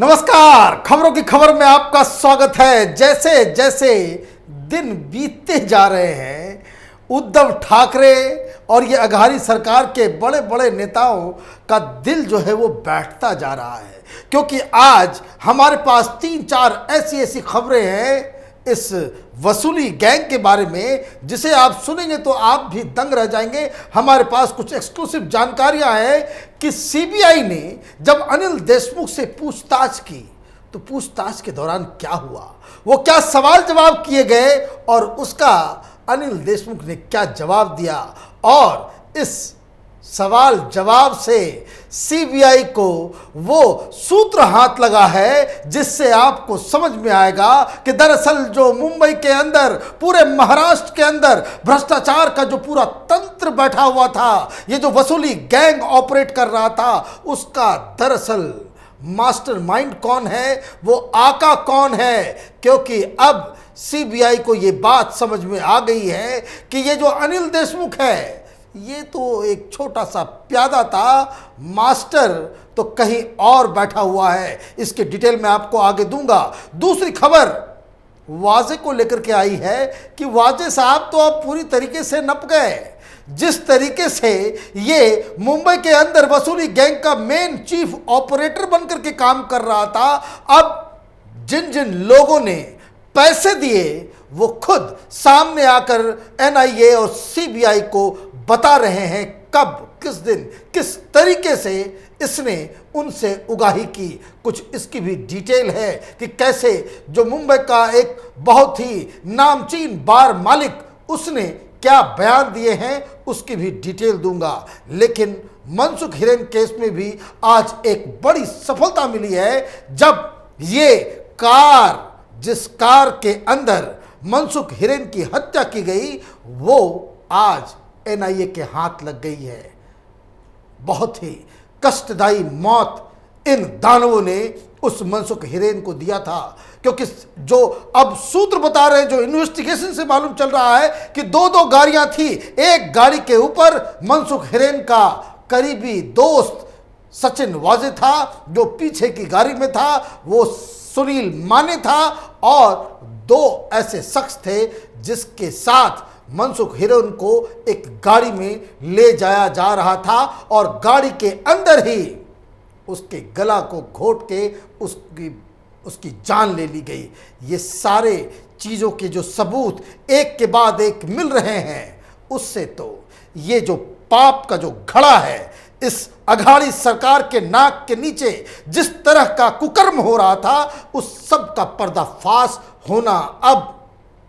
नमस्कार, खबरों की खबर में आपका स्वागत है। जैसे जैसे दिन बीतते जा रहे हैं, उद्धव ठाकरे और ये अघाड़ी सरकार के बड़े बड़े नेताओं का दिल जो है वो बैठता जा रहा है, क्योंकि आज हमारे पास 3-4 ऐसी खबरें हैं इस वसूली गैंग के बारे में, जिसे आप सुनेंगे तो आप भी दंग रह जाएंगे। हमारे पास कुछ एक्सक्लूसिव जानकारियां हैं कि सीबीआई ने जब अनिल देशमुख से पूछताछ की तो पूछताछ के दौरान क्या हुआ, वो क्या सवाल जवाब किए गए और उसका अनिल देशमुख ने क्या जवाब दिया, और इस सवाल जवाब से सीबीआई को वो सूत्र हाथ लगा है जिससे आपको समझ में आएगा कि दरअसल जो मुंबई के अंदर, पूरे महाराष्ट्र के अंदर भ्रष्टाचार का जो पूरा तंत्र बैठा हुआ था, ये जो वसूली गैंग ऑपरेट कर रहा था, उसका दरअसल मास्टरमाइंड कौन है, वो आका कौन है। क्योंकि अब सीबीआई को ये बात समझ में आ गई है कि ये जो अनिल देशमुख है, ये तो एक छोटा सा प्यादा था, मास्टर तो कहीं और बैठा हुआ है। इसके डिटेल में आपको आगे दूंगा। दूसरी खबर वाजे को लेकर के आई है कि वाजे साहब तो अब पूरी तरीके से नप गए। जिस तरीके से ये मुंबई के अंदर वसूली गैंग का मेन चीफ ऑपरेटर बनकर के काम कर रहा था, अब जिन जिन लोगों ने पैसे दिए वो खुद सामने आकर एनआईए और सीबीआई को बता रहे हैं कब, किस दिन, किस तरीके से इसने उनसे उगाही की। कुछ इसकी भी डिटेल है कि कैसे जो मुंबई का एक बहुत ही नामचीन बार मालिक, उसने क्या बयान दिए हैं, उसकी भी डिटेल दूंगा। लेकिन मनसुख हिरेन केस में भी आज एक बड़ी सफलता मिली है, जब ये कार, जिस कार के अंदर मनसुख हिरेन की हत्या की गई, वो आज एनआईए के हाथ लग गई है। बहुत ही कष्टदायी मौत इन दानवों ने उस मनसुख हिरेन को दिया था, क्योंकि जो अब सूत्र बता रहे हैं, जो इन्वेस्टिगेशन से मालूम चल रहा है कि दो गाड़ियां थी। एक गाड़ी के ऊपर मनसुख हिरेन का करीबी दोस्त सचिन वाजे था, जो पीछे की गाड़ी में था वो सुनील माने था, और 2 ऐसे शख्स थे जिसके साथ मनसुख हिरेन को एक गाड़ी में ले जाया जा रहा था, और गाड़ी के अंदर ही उसके गला को घोट के उसकी जान ले ली गई। ये सारे चीज़ों के जो सबूत एक के बाद एक मिल रहे हैं, उससे तो ये जो पाप का जो घड़ा है, इस अघाड़ी सरकार के नाक के नीचे जिस तरह का कुकर्म हो रहा था, उस सब का पर्दाफाश होना अब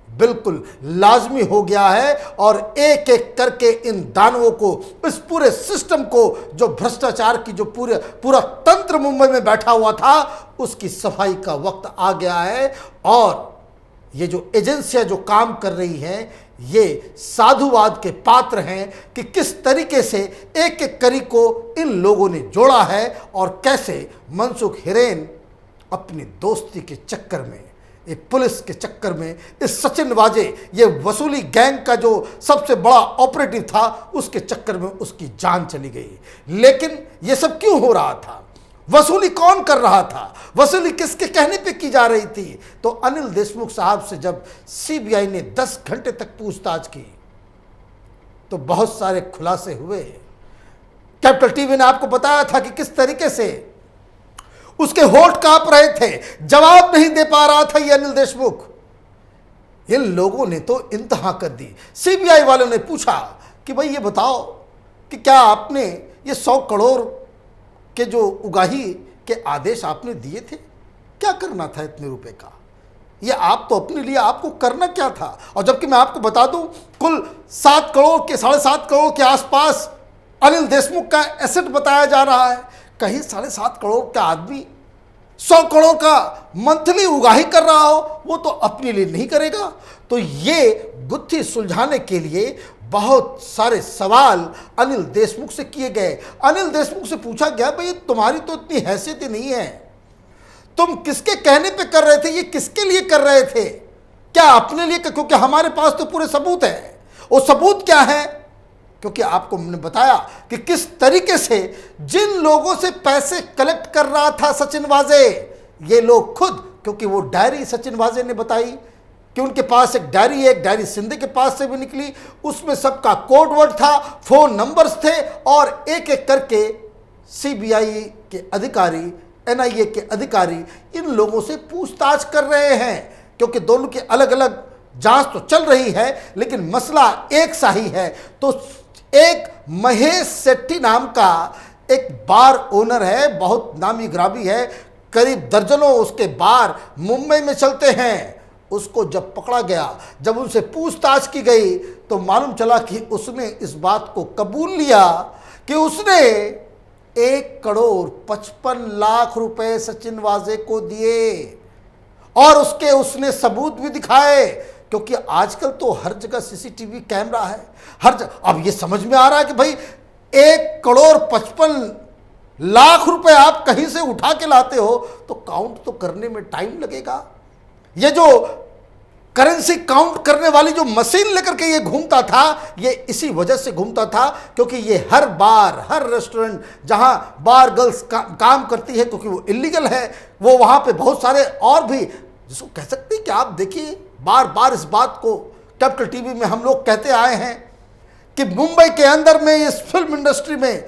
बिल्कुल लाजमी हो गया है। और एक एक करके इन दानवों को, इस पूरे सिस्टम को, जो भ्रष्टाचार की जो पूरा तंत्र मुंबई में बैठा हुआ था, उसकी सफाई का वक्त आ गया है। और ये जो एजेंसियां जो काम कर रही हैं, ये साधुवाद के पात्र हैं कि किस तरीके से एक एक कड़ी को इन लोगों ने जोड़ा है, और कैसे मनसुख हिरेन अपनी दोस्ती के चक्कर में, एक पुलिस के चक्कर में, इस सचिन वाजे, ये वसूली गैंग का जो सबसे बड़ा ऑपरेटिव था, उसके चक्कर में उसकी जान चली गई। लेकिन ये सब क्यों हो रहा था? वसूली कौन कर रहा था? वसूली किसके कहने पे की जा रही थी? तो अनिल देशमुख साहब से जब सीबीआई ने 10 घंटे तक पूछताछ की तो बहुत सारे खुलासे हुए। कैपिटल टीवी ने आपको बताया था कि किस तरीके से उसके होठ कांप रहे थे, जवाब नहीं दे पा रहा था ये अनिल देशमुख। इन लोगों ने तो इंतहा कर दी। सीबीआई वालों ने पूछा कि भाई ये बताओ कि क्या आपने ये 100 करोड़ के जो उगाही के आदेश आपने दिए थे, क्या करना था इतने रुपए का? ये आप तो अपने लिए, आपको करना क्या था? और जबकि मैं आपको बता दूं, कुल 7 करोड़ के 7.5 करोड़ के आसपास अनिल देशमुख का एसेट बताया जा रहा है। कहीं 7.5 करोड़ का आदमी 100 करोड़ का मंथली उगाही कर रहा हो, वो तो अपने लिए नहीं करेगा। तो ये गुत्थी सुलझाने के लिए बहुत सारे सवाल अनिल देशमुख से किए गए। अनिल देशमुख से पूछा गया, भाई तुम्हारी तो इतनी हैसियत ही नहीं है, तुम किसके कहने पे कर रहे थे, ये किसके लिए कर रहे थे? क्या अपने लिए? क्योंकि हमारे पास तो पूरे सबूत है। वो सबूत क्या है? क्योंकि आपको मैंने बताया कि किस तरीके से जिन लोगों से पैसे कलेक्ट कर रहा था सचिन वाजे, ये लोग खुद, क्योंकि वो डायरी सचिन वाजे ने बताई कि उनके पास एक डायरी है, एक डायरी सिंधे के पास से भी निकली, उसमें सबका कोड वर्ड था, फोन नंबर्स थे, और एक एक करके सीबीआई के अधिकारी, एनआईए के अधिकारी इन लोगों से पूछताछ कर रहे हैं, क्योंकि दोनों की अलग अलग जांच तो चल रही है लेकिन मसला एक सा ही है। तो एक महेश सेट्टी नाम का एक बार ओनर है, बहुत नामी ग्रामी है, करीब दर्जनों उसके बार मुंबई में चलते हैं। उसको जब पकड़ा गया, जब उनसे पूछताछ की गई, तो मालूम चला कि उसने इस बात को कबूल लिया कि उसने 1,55,00,000 रुपए सचिन वाजे को दिए, और उसने सबूत भी दिखाए, क्योंकि आजकल तो हर जगह सीसीटीवी कैमरा है, हर जगह। अब ये समझ में आ रहा है कि भाई 1,55,00,000 रुपए आप कहीं से उठा के लाते हो तो काउंट तो करने में टाइम लगेगा। ये जो करेंसी काउंट करने वाली जो मशीन लेकर के ये घूमता था, ये इसी वजह से घूमता था क्योंकि ये हर बार, हर रेस्टोरेंट जहां बार गर्ल्स काम करती है, क्योंकि वो इलीगल है, वो वहां पे बहुत सारे और भी, जिसको कह सकते हैं कि आप देखिए, बार बार इस बात को कैपिटल टीवी में हम लोग कहते आए हैं कि मुंबई के अंदर में, इस फिल्म इंडस्ट्री में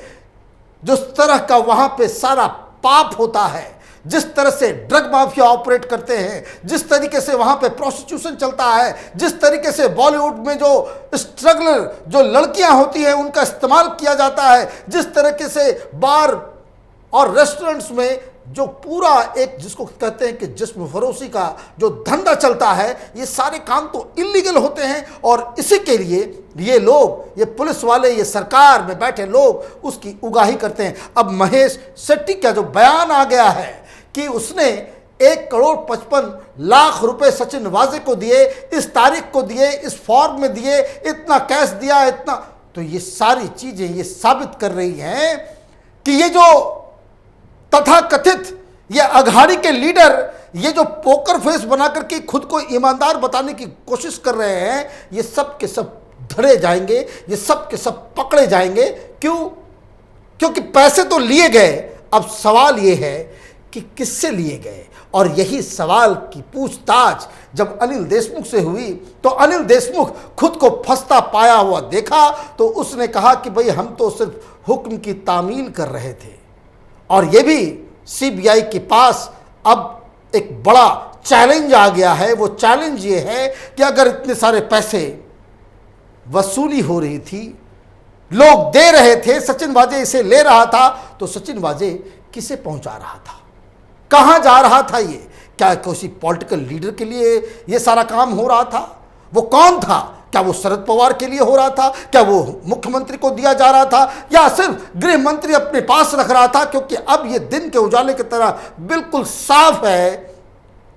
जिस तरह का वहां पे सारा पाप होता है, जिस तरह से ड्रग माफिया ऑपरेट करते हैं, जिस तरीके से वहां पे प्रोस्टिट्यूशन चलता है, जिस तरीके से बॉलीवुड में जो स्ट्रगलर, जो लड़कियां होती हैं, उनका इस्तेमाल किया जाता है, जिस तरीके से बार और रेस्टोरेंट्स में जो पूरा एक, जिसको कहते हैं कि जिस्म फरोशी का जो धंधा चलता है, ये सारे काम तो इलीगल होते हैं। और इसी के लिए ये लोग, ये पुलिस वाले, ये सरकार में बैठे लोग उसकी उगाही करते हैं। अब महेश सेट्टी का जो बयान आ गया है कि उसने 1,55,00,000 रुपए सचिन वाजे को दिए, इस तारीख को दिए, इस फॉर्म में दिए, इतना कैश दिया, इतना, तो ये सारी चीजें ये साबित कर रही हैं कि ये जो तथाकथित ये अघाड़ी के लीडर, ये जो पोकर फेस बना करके खुद को ईमानदार बताने की कोशिश कर रहे हैं, ये सब के सब धरे जाएंगे, ये सब के सब पकड़े जाएंगे। क्यों? क्योंकि पैसे तो लिए गए। अब सवाल ये है कि किससे लिए गए, और यही सवाल की पूछताछ जब अनिल देशमुख से हुई तो अनिल देशमुख खुद को फंसता पाया हुआ देखा, तो उसने कहा कि भाई हम तो सिर्फ हुक्म की तामील कर रहे थे। और ये भी सीबीआई के पास अब एक बड़ा चैलेंज आ गया है। वो चैलेंज ये है कि अगर इतने सारे पैसे वसूली हो रही थी, लोग दे रहे थे, सचिन वाजे इसे ले रहा था, तो सचिन वाजे किसे पहुंचा रहा था, कहां जा रहा था? ये क्या किसी पॉलिटिकल लीडर के लिए ये सारा काम हो रहा था? वो कौन था? क्या वो शरद पवार के लिए हो रहा था? क्या वो मुख्यमंत्री को दिया जा रहा था, या सिर्फ गृह मंत्री अपने पास रख रहा था? क्योंकि अब ये दिन के उजाले की तरह बिल्कुल साफ है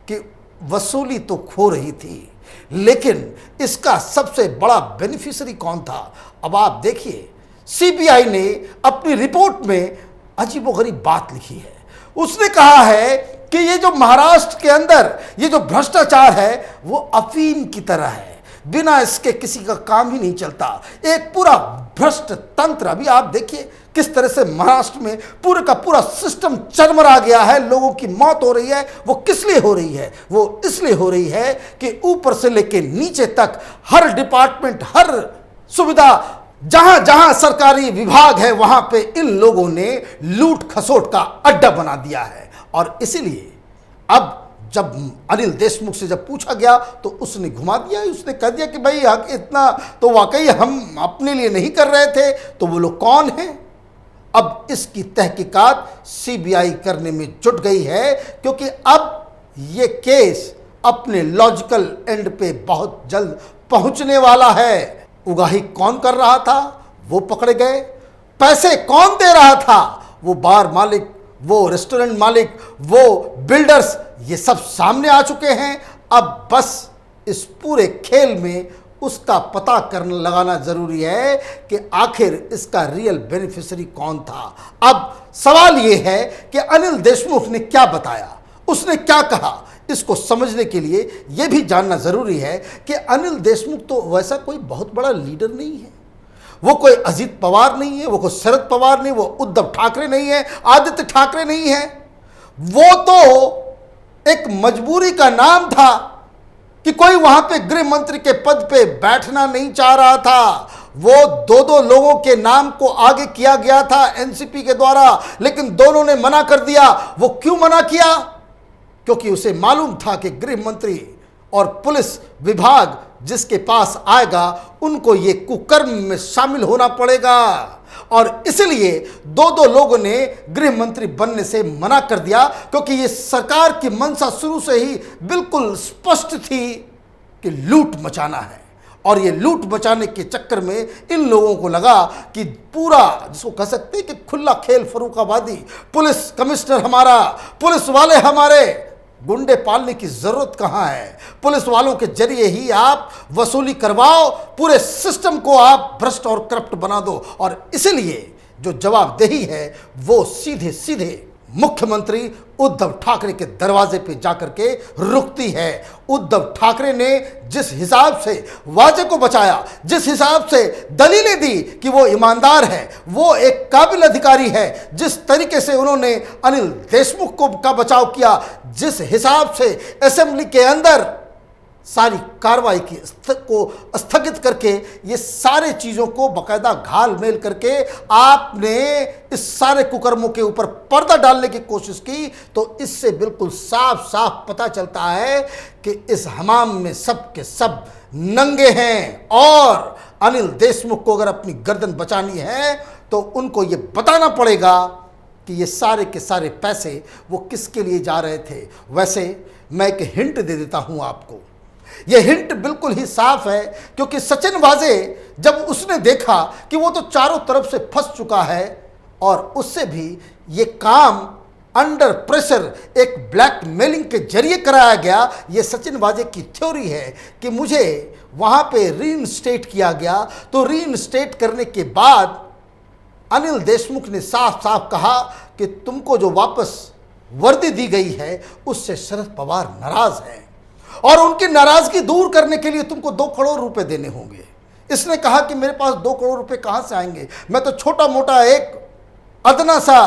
कि वसूली तो हो रही थी, लेकिन इसका सबसे बड़ा बेनिफिशियरी कौन था? अब आप देखिए, सीबीआई ने अपनी रिपोर्ट में अजीबोगरीब बात लिखी है। उसने कहा है कि ये जो महाराष्ट्र के अंदर ये जो भ्रष्टाचार है वो अफीम की तरह है, बिना इसके किसी का काम ही नहीं चलता। एक पूरा भ्रष्ट तंत्र। अभी आप देखिए किस तरह से महाराष्ट्र में पूरे का पूरा सिस्टम चरमरा गया है, लोगों की मौत हो रही है। वो किस लिए हो रही है? वो इसलिए हो रही है कि ऊपर से लेकर नीचे तक हर डिपार्टमेंट, हर सुविधा, जहां जहां सरकारी विभाग है, वहां पे इन लोगों ने लूट खसोट का अड्डा बना दिया है। और इसीलिए अब जब अनिल देशमुख से जब पूछा गया तो उसने घुमा दिया, उसने कह दिया कि भाई इतना तो वाकई हम अपने लिए नहीं कर रहे थे। तो वो लोग कौन हैं? अब इसकी तहकीकात सीबीआई करने में जुट गई है, क्योंकि अब ये केस अपने लॉजिकल एंड पे बहुत जल्द पहुंचने वाला है। उगाही कौन कर रहा था वो पकड़े गए, पैसे कौन दे रहा था, वो बार मालिक, वो रेस्टोरेंट मालिक, वो बिल्डर्स, ये सब सामने आ चुके हैं। अब बस इस पूरे खेल में उसका पता करने लगाना जरूरी है कि आखिर इसका रियल बेनिफिशियरी कौन था। अब सवाल ये है कि अनिल देशमुख ने क्या बताया, उसने क्या कहा, इसको समझने के लिए यह भी जानना जरूरी है कि अनिल देशमुख तो वैसा कोई बहुत बड़ा लीडर नहीं है। वो कोई अजीत पवार नहीं है, वो कोई शरद पवार नहीं, वो उद्धव ठाकरे नहीं है, आदित्य ठाकरे नहीं है। वो तो एक मजबूरी का नाम था कि कोई वहां पे गृह मंत्री के पद पे बैठना नहीं चाह रहा था। वो दो लोगों के नाम को आगे किया गया था एनसीपी के द्वारा, लेकिन दोनों ने मना कर दिया। वो क्यों मना किया? क्योंकि उसे मालूम था कि गृह मंत्री और पुलिस विभाग जिसके पास आएगा उनको ये कुकर्म में शामिल होना पड़ेगा, और इसलिए दो लोगों ने गृह मंत्री बनने से मना कर दिया, क्योंकि ये सरकार की मंशा शुरू से ही बिल्कुल स्पष्ट थी कि लूट मचाना है। और ये लूट मचाने के चक्कर में इन लोगों को लगा कि पूरा, जिसको कह सकते हैं कि खुला खेल फर्रुखाबादी, पुलिस कमिश्नर हमारा, पुलिस वाले हमारे, गुंडे पालने की जरूरत कहां है? पुलिस वालों के जरिए ही आप वसूली करवाओ, पूरे सिस्टम को आप भ्रष्ट और करप्ट बना दो। और इसलिए जो जवाबदेही है वो सीधे सीधे मुख्यमंत्री उद्धव ठाकरे के दरवाजे पे जाकर के रुकती है। उद्धव ठाकरे ने जिस हिसाब से वाजे को बचाया, जिस हिसाब से दलीलें दी कि वो ईमानदार है, वो एक काबिल अधिकारी है, जिस तरीके से उन्होंने अनिल देशमुख का बचाव किया, जिस हिसाब से असेंबली के अंदर सारी कार्रवाई को स्थगित करके ये सारे चीज़ों को बाकायदा घाल मेल करके आपने इस सारे कुकर्मों के ऊपर पर्दा डालने की कोशिश की, तो इससे बिल्कुल साफ साफ पता चलता है कि इस हमाम में सब के सब नंगे हैं। और अनिल देशमुख को अगर अपनी गर्दन बचानी है तो उनको ये बताना पड़ेगा कि ये सारे के सारे पैसे वो किसके लिए जा रहे थे। वैसे मैं एक हिंट दे देता हूँ आपको, यह हिंट बिल्कुल ही साफ है, क्योंकि सचिन वाजे जब उसने देखा कि वो तो चारों तरफ से फंस चुका है और उससे भी ये काम अंडर प्रेशर एक ब्लैकमेलिंग के जरिए कराया गया, ये सचिन वाजे की थ्योरी है कि मुझे वहां पे रीइंस्टेट किया गया। तो रीइंस्टेट करने के बाद अनिल देशमुख ने साफ साफ कहा कि तुमको जो वापस वर्दी दी गई है उससे शरद पवार नाराज हैं और उनकी नाराजगी दूर करने के लिए तुमको 2 करोड़ रुपए देने होंगे। इसने कहा कि मेरे पास 2 करोड़ रुपए कहां से आएंगे, मैं तो छोटा मोटा एक अदना सा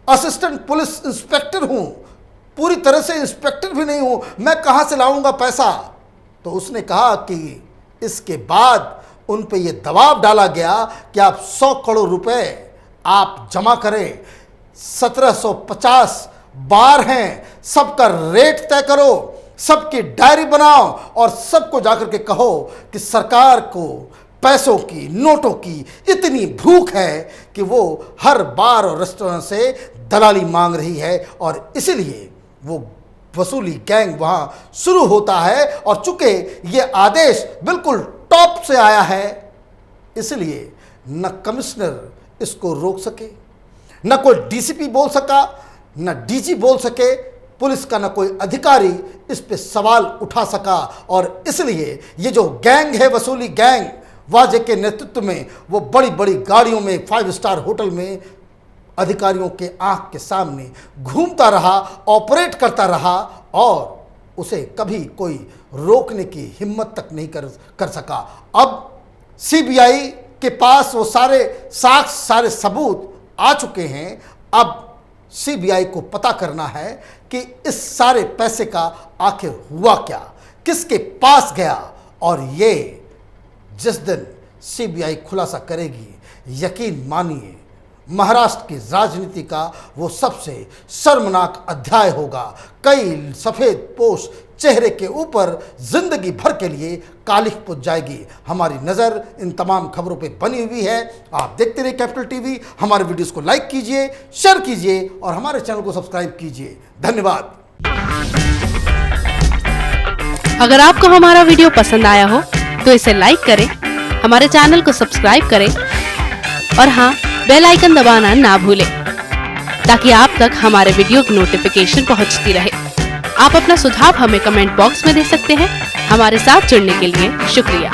असिस्टेंट पुलिस इंस्पेक्टर हूं, पूरी तरह से इंस्पेक्टर भी नहीं हूं, मैं कहां से लाऊंगा पैसा। तो उसने कहा कि इसके बाद उन पे ये दबाव डाला गया कि आप 100 करोड़ रुपए आप जमा करें, 1750 बार हैं, सबका रेट तय करो, सबकी डायरी बनाओ और सबको जाकर के कहो कि सरकार को पैसों की, नोटों की इतनी भूख है कि वो हर बार और रेस्टोरेंट से दलाली मांग रही है, और इसलिए वो वसूली गैंग वहां शुरू होता है। और चूंकि ये आदेश बिल्कुल टॉप से आया है, इसलिए न कमिश्नर इसको रोक सके, न कोई डीसीपी बोल सका, न डीजी बोल सके, पुलिस का न कोई अधिकारी इस पे सवाल उठा सका। और इसलिए ये जो गैंग है, वसूली गैंग वाजे के नेतृत्व में, वो बड़ी बड़ी गाड़ियों में 5 स्टार होटल में अधिकारियों के आंख के सामने घूमता रहा, ऑपरेट करता रहा, और उसे कभी कोई रोकने की हिम्मत तक नहीं कर सका। अब सीबीआई के पास वो सारे साक्ष्य, सारे सबूत आ चुके हैं। अब सीबीआई को पता करना है कि इस सारे पैसे का आखिर हुआ क्या, किसके पास गया। और ये जिस दिन सीबीआई खुलासा करेगी, यकीन मानिए महाराष्ट्र की राजनीति का वो सबसे शर्मनाक अध्याय होगा। कई सफ़ेद पोश चेहरे के ऊपर जिंदगी भर के लिए कालिख पुत जाएगी। हमारी नज़र इन तमाम खबरों पे बनी हुई है। आप देखते रहिए कैपिटल टीवी। हमारे वीडियोस को लाइक कीजिए, शेयर कीजिए और हमारे चैनल को सब्सक्राइब कीजिए। धन्यवाद। अगर आपको हमारा वीडियो पसंद आया हो तो इसे लाइक करें, हमारे चैनल को सब्सक्राइब करें और हाँ, बेल आइकन दबाना ना भूलें ताकि आप तक हमारे वीडियो की नोटिफिकेशन पहुंचती रहे। आप अपना सुझाव हमें कमेंट बॉक्स में दे सकते हैं। हमारे साथ जुड़ने के लिए शुक्रिया।